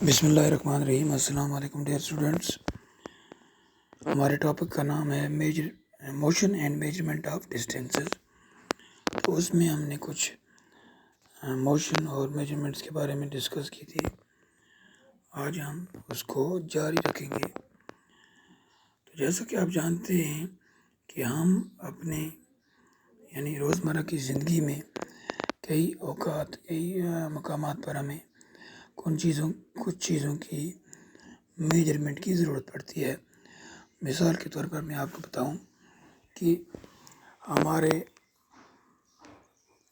بسم اللہ الرحمن الرحیم۔ السلام علیکم ڈیئر اسٹوڈنٹس۔ ہمارے ٹاپک کا نام ہے motion and measurement of distances. تو اس میں ہم نے کچھ موشن اور میجرمنٹس کے بارے میں ڈسکس کی تھی۔ آج ہم اس کو جاری رکھیں گے۔ تو جیسا کہ آپ جانتے ہیں کہ ہم اپنے روزمرہ کی زندگی میں کئی اوقات کئی مقامات پر ہمیں کچھ چیزوں کی میجرمنٹ کی ضرورت پڑتی ہے۔ مثال کے طور پر میں آپ کو بتاؤں کہ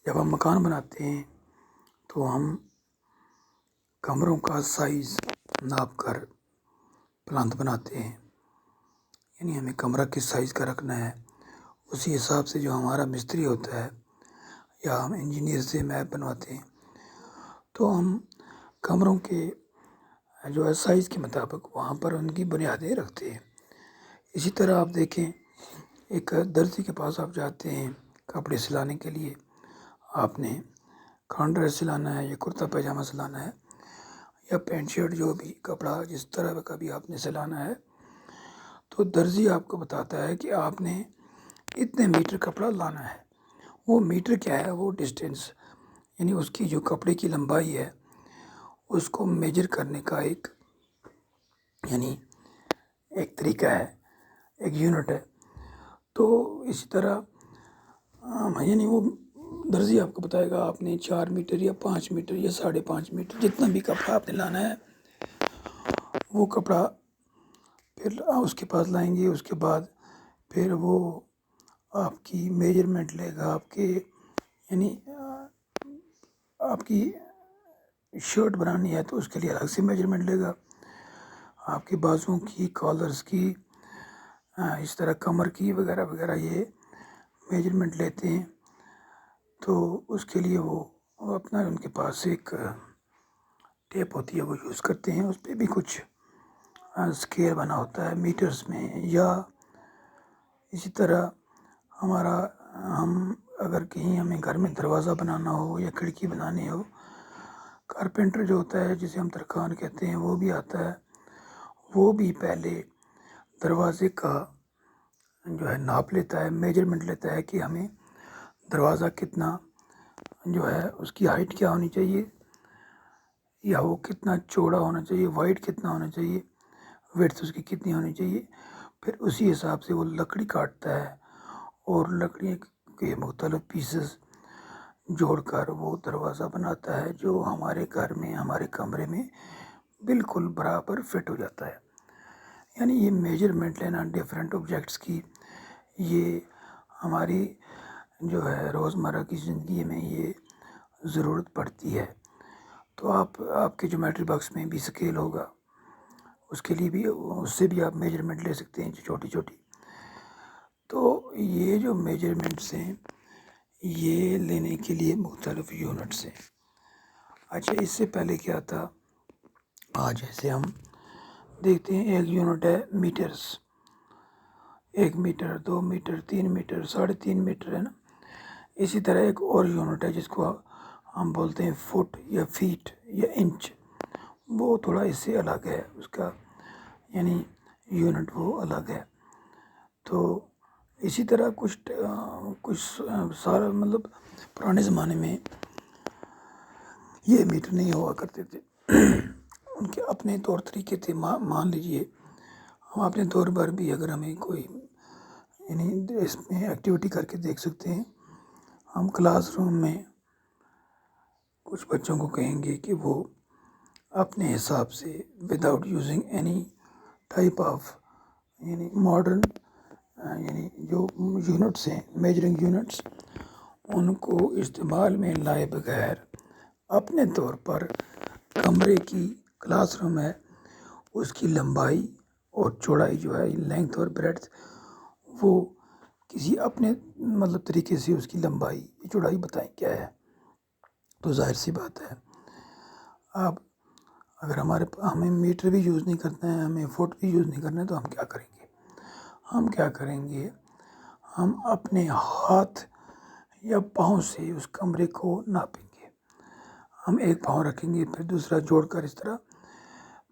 جب ہم مکان بناتے ہیں تو ہم کمروں کا سائز ناپ کر پلانت بناتے ہیں، ہمیں کمرہ کس سائز کا رکھنا ہے، اسی حساب سے جو ہمارا مستری ہوتا ہے یا ہم انجینئر سے میپ بنواتے ہیں تو ہم کمروں کے جو ہے سائز کے مطابق وہاں پر ان کی بنیادیں رکھتے ہیں۔ اسی طرح آپ دیکھیں، ایک درزی کے پاس آپ جاتے ہیں کپڑے سلانے کے لیے، آپ نے کھان ڈریس سلانا ہے یا کرتا پاجامہ سلانا ہے یا پینٹ شرٹ، جو بھی کپڑا جس طرح کا بھی آپ نے سلانا ہے، تو درزی آپ کو بتاتا ہے کہ آپ نے اتنے میٹر کپڑا لانا ہے۔ وہ میٹر کیا ہے؟ وہ ڈسٹینس، اس کی جو کپڑے کی لمبائی ہے اس کو میجر کرنے کا ایک طریقہ ہے، ایک یونٹ ہے۔ تو اسی طرح وہ درزی آپ کو بتائے گا آپ نے 4 میٹر یا 5 میٹر یا 5.5 میٹر جتنا بھی کپڑا آپ نے لانا ہے، وہ کپڑا پھر اس کے پاس لائیں گے۔ اس کے بعد پھر وہ آپ کی میجرمنٹ لے گا، آپ کی شرٹ بنانی ہے تو اس کے لیے الگ سے میجرمنٹ لے گا، آپ کے بازوؤں کی، کالرز کی، اس طرح کمر کی وغیرہ وغیرہ، یہ میجرمنٹ لیتے ہیں۔ تو اس کے لیے وہ اپنا ان کے پاس ایک ٹیپ ہوتی ہے، وہ یوز کرتے ہیں۔ اس پہ بھی کچھ اسکیل بنا ہوتا ہے میٹرز میں۔ یا اسی طرح ہم اگر کہیں ہمیں گھر میں دروازہ بنانا ہو یا کھڑکی بنانی ہو، کارپینٹر جو ہوتا ہے جسے ہم ترکھان کہتے ہیں، وہ بھی آتا ہے، وہ بھی پہلے دروازے کا جو ہے ناپ لیتا ہے، میجرمنٹ لیتا ہے کہ ہمیں دروازہ کتنا جو ہے اس کی ہائٹ کیا ہونی چاہیے، یا وہ کتنا چوڑا ہونا چاہیے، وائڈ کتنا ہونا چاہیے، ویڈتھ اس کی کتنی ہونی چاہیے۔ پھر اسی حساب سے وہ لکڑی کاٹتا ہے اور لکڑی کے مختلف پیسز جوڑ کر وہ دروازہ بناتا ہے، جو ہمارے گھر میں، ہمارے کمرے میں بالکل برابر فٹ ہو جاتا ہے۔ یہ میجرمنٹ لینا ڈیفرنٹ آبجیکٹس کی، یہ ہماری جو ہے روزمرہ کی زندگی میں یہ ضرورت پڑتی ہے۔ تو آپ کے جیومیٹری باکس میں بھی اسکیل ہوگا، اس کے لیے بھی، اس سے بھی آپ میجرمنٹ لے سکتے ہیں چھوٹی چھوٹی۔ تو یہ جو میجرمنٹس ہیں یہ لینے کے لیے مختلف یونٹس ہیں۔ اچھا، اس سے پہلے کیا تھا؟ آج ایسے ہم دیکھتے ہیں ایک یونٹ ہے metres, 1 metre, 2 metre, 3 metre, 3.5 metre ہے نا۔ اسی طرح ایک اور یونٹ ہے جس کو ہم بولتے ہیں فٹ یا فیٹ یا انچ، وہ تھوڑا اس سے الگ ہے، اس کا یونٹ وہ الگ ہے۔ تو اسی طرح کچھ سارا پرانے زمانے میں یہ میٹر نہیں ہوا کرتے تھے، ان کے اپنے طور طریقے تھے۔ مان لیجئے ہم اپنے طور پر بھی اگر ہمیں کوئی اس میں ایکٹیویٹی کر کے دیکھ سکتے ہیں۔ ہم کلاس روم میں کچھ بچوں کو کہیں گے کہ وہ اپنے حساب سے without using any type of modern جو یونٹس ہیں، میجرنگ یونٹس، ان کو استعمال میں لائے بغیر اپنے طور پر کمرے کی، کلاس روم ہے اس کی لمبائی اور چوڑائی جو ہے، لینگتھ اور بریڈتھ، وہ کسی اپنے طریقے سے اس کی لمبائی چوڑائی بتائیں کیا ہے۔ تو ظاہر سی بات ہے، اب اگر ہمیں میٹر بھی یوز نہیں کرنا ہے، ہمیں فٹ بھی یوز نہیں کرنا ہے، تو ہم کیا کریں گے؟ ہم اپنے ہاتھ یا پاؤں سے اس کمرے کو ناپیں گے۔ ہم ایک پاؤں رکھیں گے، پھر دوسرا جوڑ کر اس طرح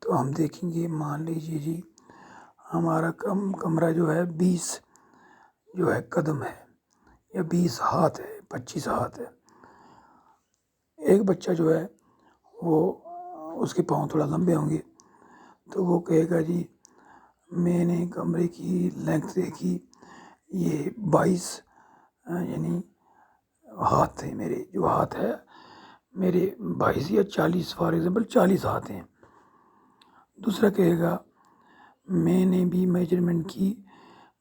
تو ہم دیکھیں گے، مان لیجیے جی ہمارا کمرہ جو ہے 20 جو ہے قدم ہے یا 20 ہاتھ ہے، 25 ہاتھ ہے. ایک بچہ جو ہے وہ اس کے پاؤں تھوڑا لمبے ہوں گے، تو وہ کہے گا جی میں نے کمرے کی لینتھ دیکھی، یہ 22 یعنی ہاتھ تھے میرے، جو ہاتھ ہے میرے 22 یا 40 فار ایگزامپل 40 ہاتھ ہیں. دوسرا کہے گا میں نے بھی میجرمنٹ کی،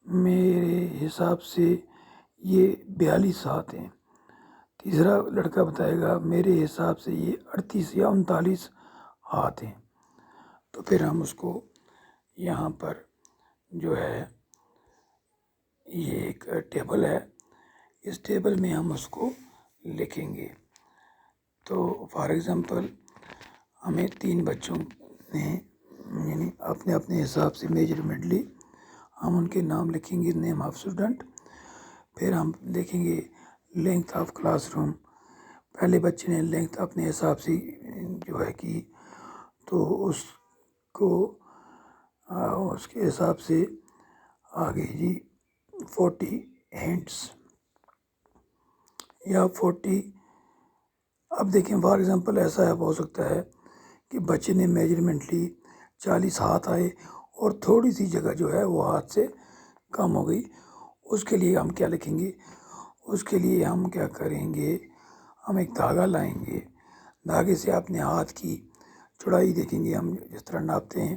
میرے حساب سے یہ 42 ہاتھ ہیں. تیسرا لڑکا بتائے گا میرے حساب سے یہ 38 یا 39 ہاتھ ہیں. تو پھر ہم اس کو یہاں پر جو ہے یہ ایک ٹیبل ہے، اس ٹیبل میں ہم اس کو لکھیں گے. تو فار ایگزامپل ہمیں 3 بچوں نے یعنی اپنے اپنے حساب سے میجرمنٹ لی، ہم ان کے نام لکھیں گے، نیم آف اسٹوڈنٹ. پھر ہم لکھیں گے لینتھ آف کلاس روم. پہلے بچے نے لینتھ اپنے حساب سے جو ہے کی، تو اس کو اس کے حساب سے آگے جی 40 ہینڈس یا 40. اب دیکھیں فار ایگزامپل ایسا ہو سکتا ہے کہ بچے نے میجرمنٹ لی، 40 ہاتھ آئے اور تھوڑی سی جگہ جو ہے وہ ہاتھ سے کم ہو گئی. اس کے لیے ہم کیا لکھیں گے؟ اس کے لیے ہم کیا کریں گے، ہم ایک دھاگا لائیں گے، دھاگے سے اپنے ہاتھ کی چوڑائی دیکھیں گے، ہم جس طرح ناپتے ہیں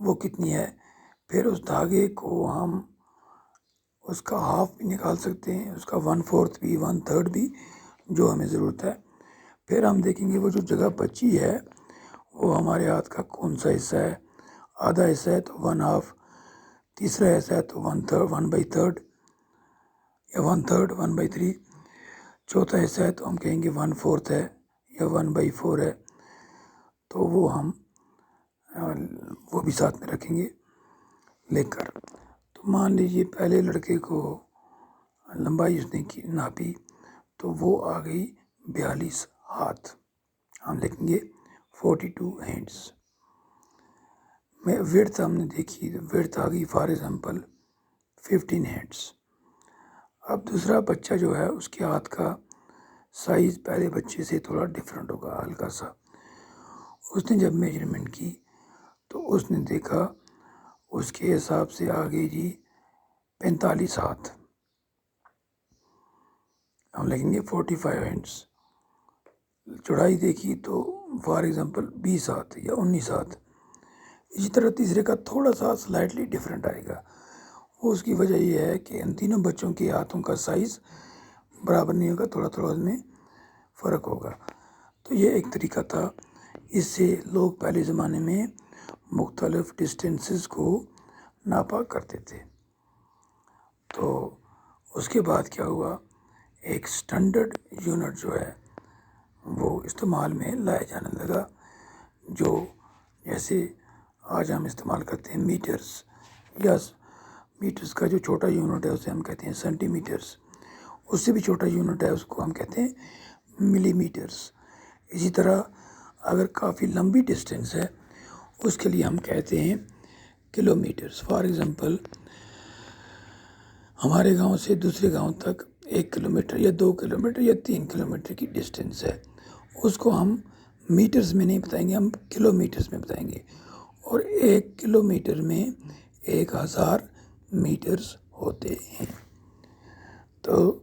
وہ کتنی ہے. پھر اس دھاگے کو ہم اس کا ہاف بھی نکال سکتے ہیں، اس کا 1/4 بھی، 1/3 بھی، جو ہمیں ضرورت ہے. پھر ہم دیکھیں گے وہ جو جگہ بچی ہے وہ ہمارے ہاتھ کا کون سا حصہ ہے. آدھا حصہ ہے تو 1/2، تیسرا حصہ ہے تو 1/3 یا 1/3، 1/3. چوتھا حصہ ہے تو ہم کہیں گے 1/4 ہے یا 1/4 ہے. تو وہ ہم وہ بھی ساتھ میں رکھیں گے لکھ کر. تو مان لیجیے پہلے لڑکے کو لمبائی اس نے کی ناپی تو وہ آ گئی 42 ہاتھ، ہم لکھیں گے 42 ہینڈس. میں ویڈتھ ہم نے دیکھی، ویڈتھ آ گئی فار ایگزامپل 15 ہینڈس. اب دوسرا بچہ جو ہے اس کے ہاتھ کا سائز پہلے بچے سے تھوڑا ڈفرینٹ ہوگا، ہلکا سا. اس نے جب میجرمنٹ کی تو اس نے دیکھا اس کے حساب سے آگے جی 45 ہاتھ، ہم لکھیں گے 45 ہینڈس. چوڑائی دیکھی تو فار ایگزامپل 20 ہاتھ یا 19 ہاتھ. اسی طرح تیسرے کا تھوڑا سا سلائٹلی ڈفرینٹ آئے گا. وہ اس کی وجہ یہ ہے کہ ان تینوں بچوں کے ہاتھوں کا سائز برابر نہیں ہوگا، تھوڑا تھوڑا اس میں فرق ہوگا. تو یہ ایک طریقہ تھا، اس سے لوگ پہلے زمانے میں مختلف ڈسٹینسز کو ناپا کرتے تھے. تو اس کے بعد کیا ہوا، ایک سٹینڈرڈ یونٹ جو ہے وہ استعمال میں لایا جانے لگا، جو جیسے آج ہم استعمال کرتے ہیں میٹرز، یا میٹرز کا جو چھوٹا یونٹ ہے اسے ہم کہتے ہیں سینٹی میٹرز. اس سے بھی چھوٹا یونٹ ہے اس کو ہم کہتے ہیں ملی میٹرز. اسی طرح اگر کافی لمبی ڈسٹینس ہے اس کے لیے ہم کہتے ہیں کلو میٹرز. فار ایگزامپل ہمارے گاؤں سے دوسرے گاؤں تک 1 کلومیٹر یا 2 کلومیٹر یا 3 کلومیٹر کی ڈسٹینس ہے، اس کو ہم میٹرز میں نہیں بتائیں گے، ہم کلو میٹرز میں بتائیں گے. اور 1 کلو میٹر میں 1000 میٹرز ہوتے ہیں. تو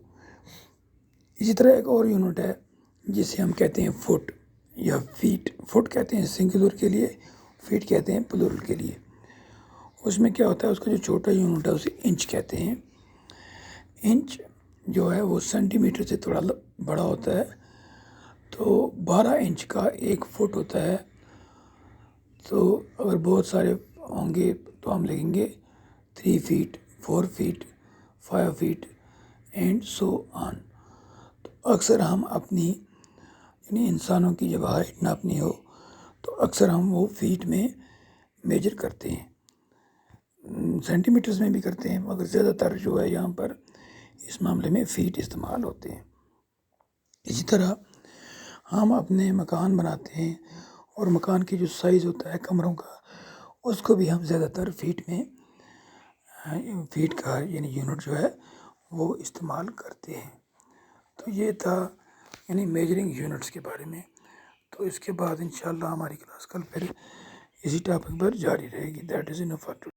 اسی طرح ایک اور یونٹ ہے جسے ہم کہتے ہیں فٹ یا فیٹ. فٹ کہتے ہیں سنگولر کے لیے، فیٹ کہتے ہیں پلورل کے لیے. اس میں کیا ہوتا ہے، اس کا جو چھوٹا یونٹ ہے اسے انچ کہتے ہیں. انچ جو ہے وہ سینٹی میٹر سے تھوڑا بڑا ہوتا ہے. تو 12 انچ کا 1 فٹ ہوتا ہے. تو اگر بہت سارے ہوں گے تو ہم لکھیں گے 3 feet, 4 feet, 5 feet and so on. تو اکثر ہم اپنی یعنی انسانوں کی جب ہائٹ ناپنی ہو تو اکثر ہم وہ فیٹ میں میجر کرتے ہیں، سینٹی میٹرز میں بھی کرتے ہیں، مگر زیادہ تر جو ہے یہاں پر اس معاملے میں فیٹ استعمال ہوتے ہیں. اسی طرح ہم اپنے مکان بناتے ہیں اور مکان کی جو سائز ہوتا ہے کمروں کا اس کو بھی ہم زیادہ تر فیٹ کا یعنی یونٹ جو ہے وہ استعمال کرتے ہیں. تو یہ تھا یعنی میجرنگ یونٹس کے بارے میں. تو اس کے بعد انشاءاللہ ہماری کلاس کل پھر اسی ٹاپک پر جاری رہے گی. That is enough for today.